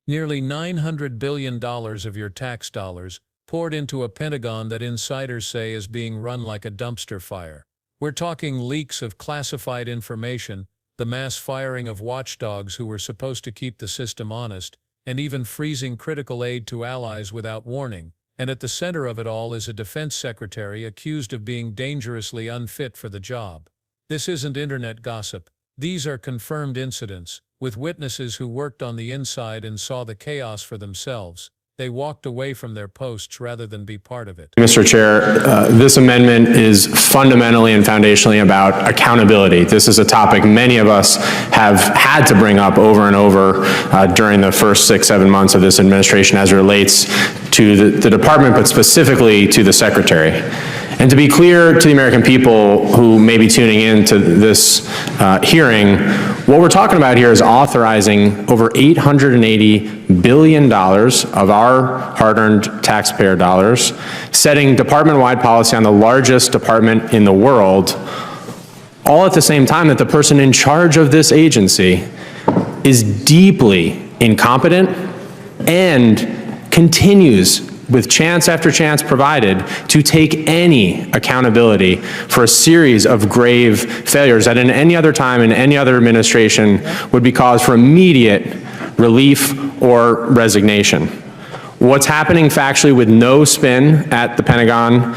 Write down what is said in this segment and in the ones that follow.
Nearly $900 billion of your tax dollars poured into a Pentagon that insiders say is being run like a dumpster fire. We're talking leaks of classified information, the mass firing of watchdogs who were supposed to keep the system honest, and even freezing critical aid to allies without warning. And at the center of it all is a defense secretary accused of being dangerously unfit for the job. This isn't internet gossip. These are confirmed incidents, with witnesses who worked on the inside and saw the chaos for themselves. They walked away from their posts rather than be part of it. Mr. Chair, this amendment is fundamentally and foundationally about accountability. This is a topic many of us have had to bring up over and over during the first 6-7 months of this administration as it relates to the department, but specifically to the Secretary. And to be clear to the American people who may be tuning in to this hearing, what we're talking about here is authorizing over $880 billion of our hard-earned taxpayer dollars, setting department-wide policy on the largest department in the world, all at the same time that the person in charge of this agency is deeply incompetent and continues, with chance after chance provided, to take any accountability for a series of grave failures that in any other time, in any other administration, would be cause for immediate relief or resignation. What's happening factually with no spin at the Pentagon,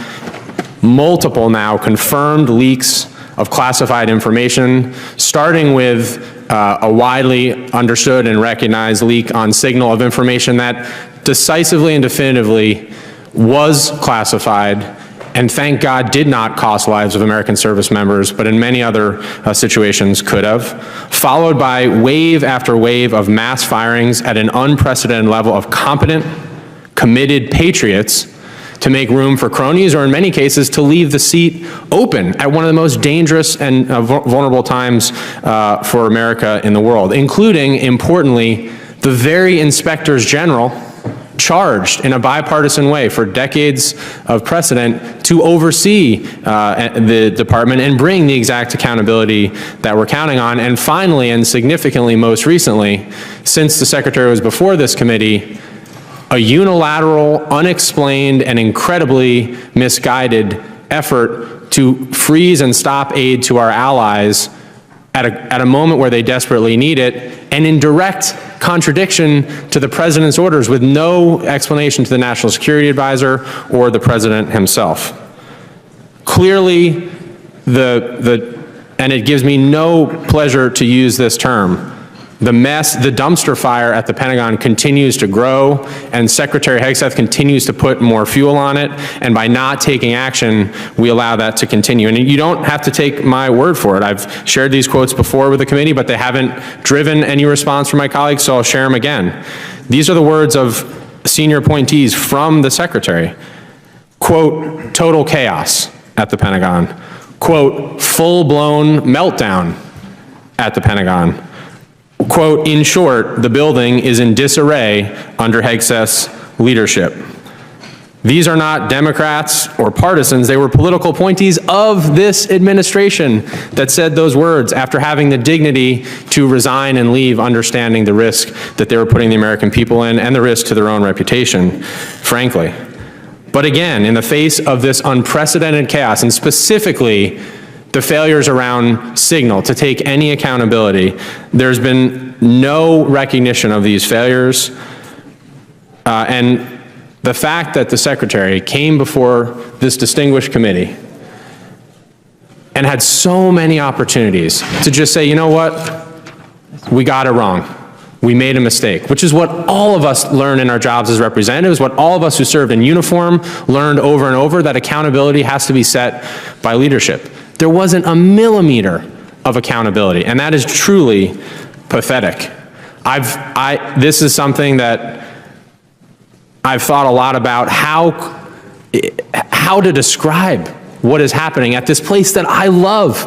multiple now confirmed leaks of classified information, starting with a widely understood and recognized leak on Signal of information that decisively and definitively was classified, and thank God did not cost lives of American service members, but in many other situations could have, followed by wave after wave of mass firings at an unprecedented level of competent, committed patriots to make room for cronies, or in many cases to leave the seat open at one of the most dangerous and vulnerable times for America in the world, including, importantly, the very inspectors general charged in a bipartisan way for decades of precedent to oversee the department and bring the exact accountability that we're counting on. And finally, and significantly most recently, since the Secretary was before this committee, a unilateral, unexplained, and incredibly misguided effort to freeze and stop aid to our allies at a moment where they desperately need it, and in direct contradiction to the President's orders, with no explanation to the National Security Advisor or the President himself. Clearly, and it gives me no pleasure to use this term, the dumpster fire at the Pentagon continues to grow, and Secretary Hegseth continues to put more fuel on it, and by not taking action, we allow that to continue. And you don't have to take my word for it. I've shared these quotes before with the committee, but they haven't driven any response from my colleagues, so I'll share them again. These are the words of senior appointees from the Secretary. Quote, total chaos at the Pentagon. Quote, full-blown meltdown at the Pentagon. Quote, in short, the building is in disarray under Hegseth's leadership. These are not Democrats or partisans. They were political appointees of this administration that said those words after having the dignity to resign and leave, understanding the risk that they were putting the American people in and the risk to their own reputation, frankly. But again, in the face of this unprecedented chaos, and specifically the failures around Signal to take any accountability, there's been no recognition of these failures. And the fact that the Secretary came before this distinguished committee and had so many opportunities to just say, you know what, we got it wrong. We made a mistake, which is what all of us learn in our jobs as representatives, what all of us who served in uniform learned over and over, that accountability has to be set by leadership. There wasn't a millimeter of accountability, and that is truly pathetic. This is something that I've thought a lot about, how to describe what is happening at this place that I love,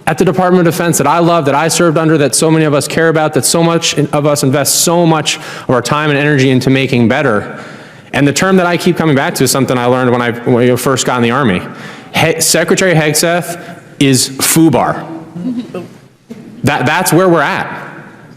at the Department of Defense that I love, that I served under, that so many of us care about, that so much of us invest so much of our time and energy into making better. And the term that I keep coming back to is something I learned when I first got in the Army. Secretary Hegseth is FUBAR. That's where we're at.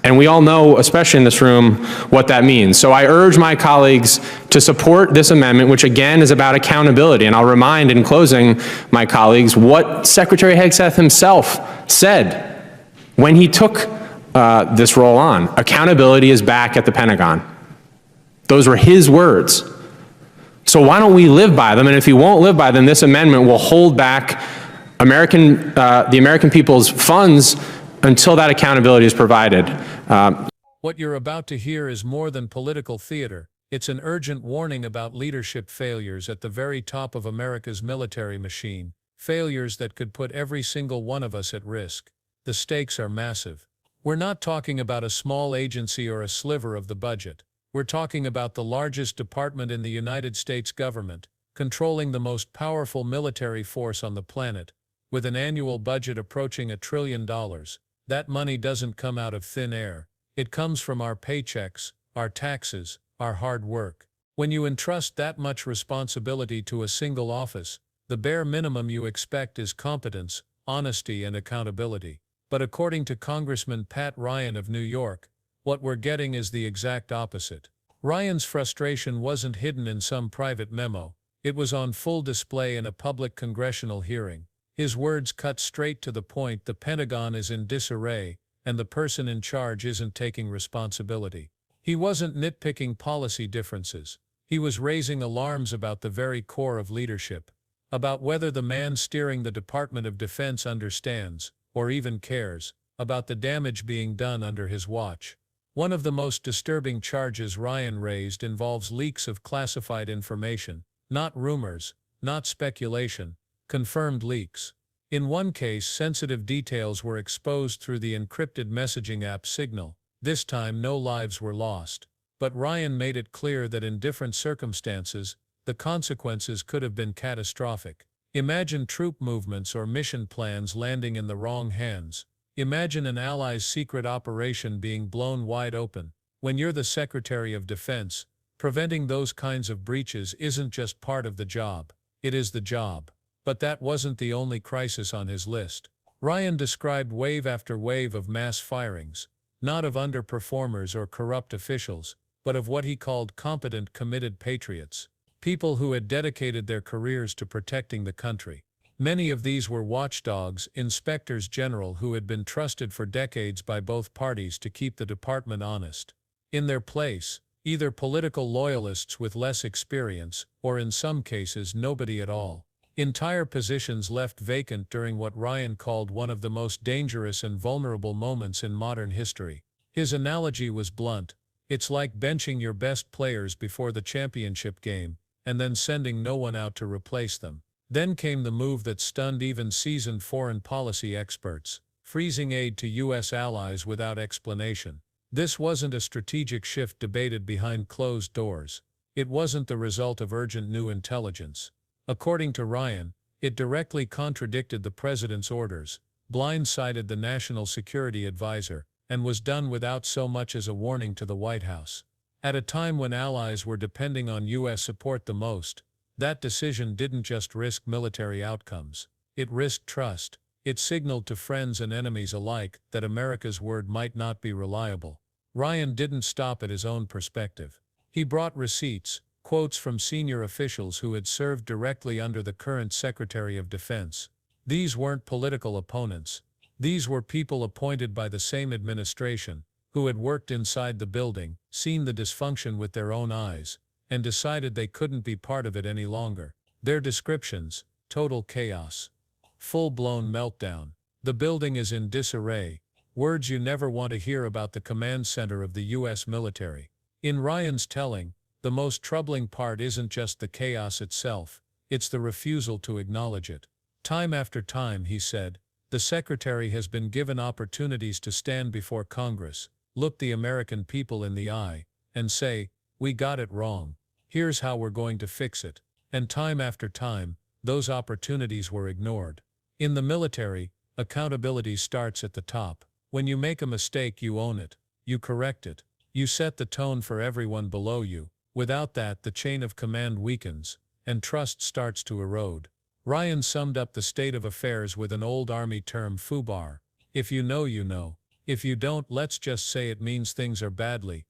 And we all know, especially in this room, what that means. So I urge my colleagues to support this amendment, which again is about accountability. And I'll remind in closing my colleagues what Secretary Hegseth himself said when he took this role on. Accountability is back at the Pentagon. Those were his words. So why don't we live by them? And if you won't live by them, this amendment will hold back the American people's funds until that accountability is provided. What you're about to hear is more than political theater. It's an urgent warning about leadership failures at the very top of America's military machine, failures that could put every single one of us at risk. The stakes are massive. We're not talking about a small agency or a sliver of the budget. We're talking about the largest department in the United States government, controlling the most powerful military force on the planet, with an annual budget approaching $1 trillion. That money doesn't come out of thin air. It comes from our paychecks, our taxes, our hard work. When you entrust that much responsibility to a single office, the bare minimum you expect is competence, honesty, and accountability. But according to Congressman Pat Ryan of New York, what we're getting is the exact opposite. Ryan's frustration wasn't hidden in some private memo. It was on full display in a public congressional hearing. His words cut straight to the point. The Pentagon is in disarray, and the person in charge isn't taking responsibility. He wasn't nitpicking policy differences. He was raising alarms about the very core of leadership, about whether the man steering the Department of Defense understands, or even cares, about the damage being done under his watch. One of the most disturbing charges Ryan raised involves leaks of classified information, not rumors, not speculation, confirmed leaks. In one case, sensitive details were exposed through the encrypted messaging app Signal. This time, no lives were lost. But Ryan made it clear that in different circumstances, the consequences could have been catastrophic. Imagine troop movements or mission plans landing in the wrong hands. Imagine an ally's secret operation being blown wide open. When you're the Secretary of Defense, preventing those kinds of breaches isn't just part of the job. It is the job. But that wasn't the only crisis on his list. Ryan described wave after wave of mass firings, not of underperformers or corrupt officials, but of what he called competent, committed patriots, people who had dedicated their careers to protecting the country. Many of these were watchdogs, inspectors general who had been trusted for decades by both parties to keep the department honest. In their place, either political loyalists with less experience, or in some cases nobody at all. Entire positions left vacant during what Ryan called one of the most dangerous and vulnerable moments in modern history. His analogy was blunt. It's like benching your best players before the championship game, and then sending no one out to replace them. Then came the move that stunned even seasoned foreign policy experts, freezing aid to U.S. allies without explanation. This wasn't a strategic shift debated behind closed doors. It wasn't the result of urgent new intelligence. According to Ryan, it directly contradicted the president's orders, blindsided the national security advisor, and was done without so much as a warning to the White House. At a time when allies were depending on U.S. support the most, that decision didn't just risk military outcomes. It risked trust. It signaled to friends and enemies alike that America's word might not be reliable. Ryan didn't stop at his own perspective. He brought receipts, quotes from senior officials who had served directly under the current Secretary of Defense. These weren't political opponents. These were people appointed by the same administration, who had worked inside the building, seen the dysfunction with their own eyes, and decided they couldn't be part of it any longer. Their descriptions: total chaos, full-blown meltdown, the building is in disarray, words you never want to hear about the command center of the U.S. military. In Ryan's telling, the most troubling part isn't just the chaos itself, it's the refusal to acknowledge it. Time after time, he said, the Secretary has been given opportunities to stand before Congress, look the American people in the eye, and say, "We got it wrong. Here's how we're going to fix it." And time after time, those opportunities were ignored. In the military, accountability starts at the top. When you make a mistake, you own it, you correct it, you set the tone for everyone below you. Without that, the chain of command weakens, and trust starts to erode. Ryan summed up the state of affairs with an old Army term, FUBAR. If you know, you know. If you don't, let's just say it means things are badly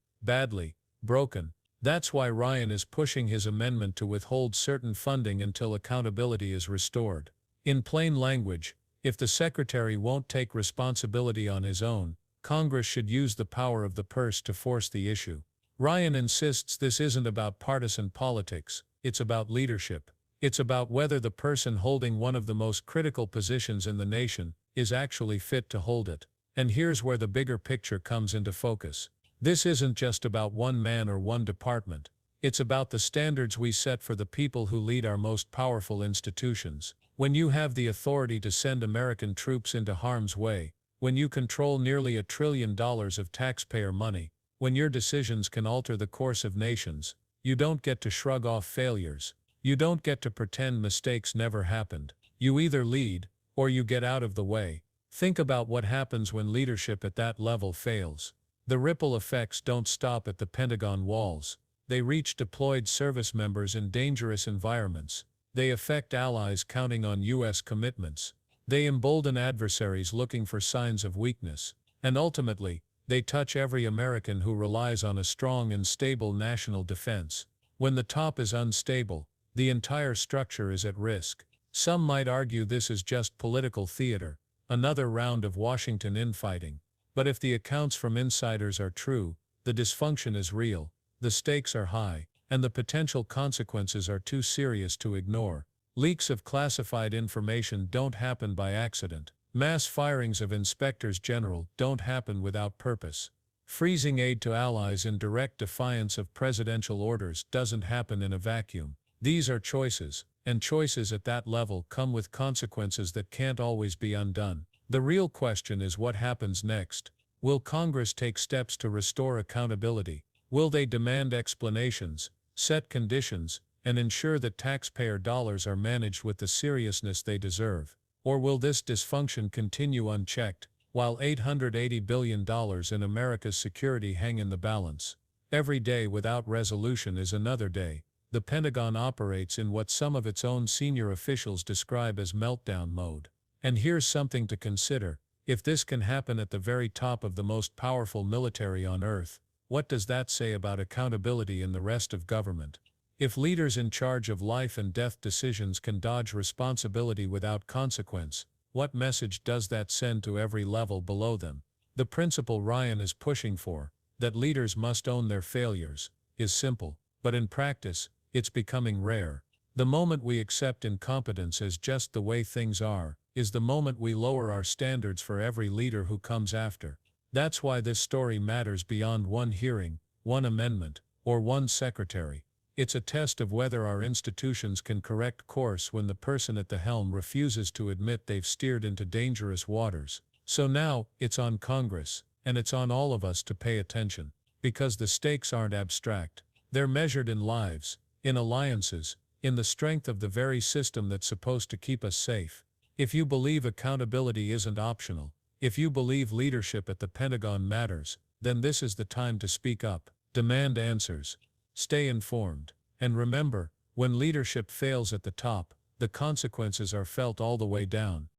broken. That's why Ryan is pushing his amendment to withhold certain funding until accountability is restored. In plain language, if the Secretary won't take responsibility on his own, Congress should use the power of the purse to force the issue. Ryan insists this isn't about partisan politics, it's about leadership. It's about whether the person holding one of the most critical positions in the nation is actually fit to hold it. And here's where the bigger picture comes into focus. This isn't just about one man or one department. It's about the standards we set for the people who lead our most powerful institutions. When you have the authority to send American troops into harm's way, when you control nearly $1 trillion of taxpayer money, when your decisions can alter the course of nations, you don't get to shrug off failures. You don't get to pretend mistakes never happened. You either lead, or you get out of the way. Think about what happens when leadership at that level fails. The ripple effects don't stop at the Pentagon walls. They reach deployed service members in dangerous environments. They affect allies counting on U.S. commitments. They embolden adversaries looking for signs of weakness. And ultimately, they touch every American who relies on a strong and stable national defense. When the top is unstable, the entire structure is at risk. Some might argue this is just political theater, another round of Washington infighting. But if the accounts from insiders are true, the dysfunction is real, the stakes are high, and the potential consequences are too serious to ignore. Leaks of classified information don't happen by accident. Mass firings of inspectors general don't happen without purpose. Freezing aid to allies in direct defiance of presidential orders doesn't happen in a vacuum. These are choices, and choices at that level come with consequences that can't always be undone. The real question is what happens next. Will Congress take steps to restore accountability? Will they demand explanations, set conditions, and ensure that taxpayer dollars are managed with the seriousness they deserve? Or will this dysfunction continue unchecked, while $880 billion in America's security hang in the balance? Every day without resolution is another day. The Pentagon operates in what some of its own senior officials describe as meltdown mode. And here's something to consider. If this can happen at the very top of the most powerful military on earth, what does that say about accountability in the rest of government? If leaders in charge of life and death decisions can dodge responsibility without consequence, what message does that send to every level below them? The principle Ryan is pushing for, that leaders must own their failures, is simple, but in practice, it's becoming rare. The moment we accept incompetence as just the way things are, is the moment we lower our standards for every leader who comes after. That's why this story matters beyond one hearing, one amendment, or one secretary. It's a test of whether our institutions can correct course when the person at the helm refuses to admit they've steered into dangerous waters. So now, it's on Congress, and it's on all of us to pay attention. Because the stakes aren't abstract. They're measured in lives, in alliances, in the strength of the very system that's supposed to keep us safe. If you believe accountability isn't optional, if you believe leadership at the Pentagon matters, then this is the time to speak up, demand answers, stay informed, and remember, when leadership fails at the top, the consequences are felt all the way down.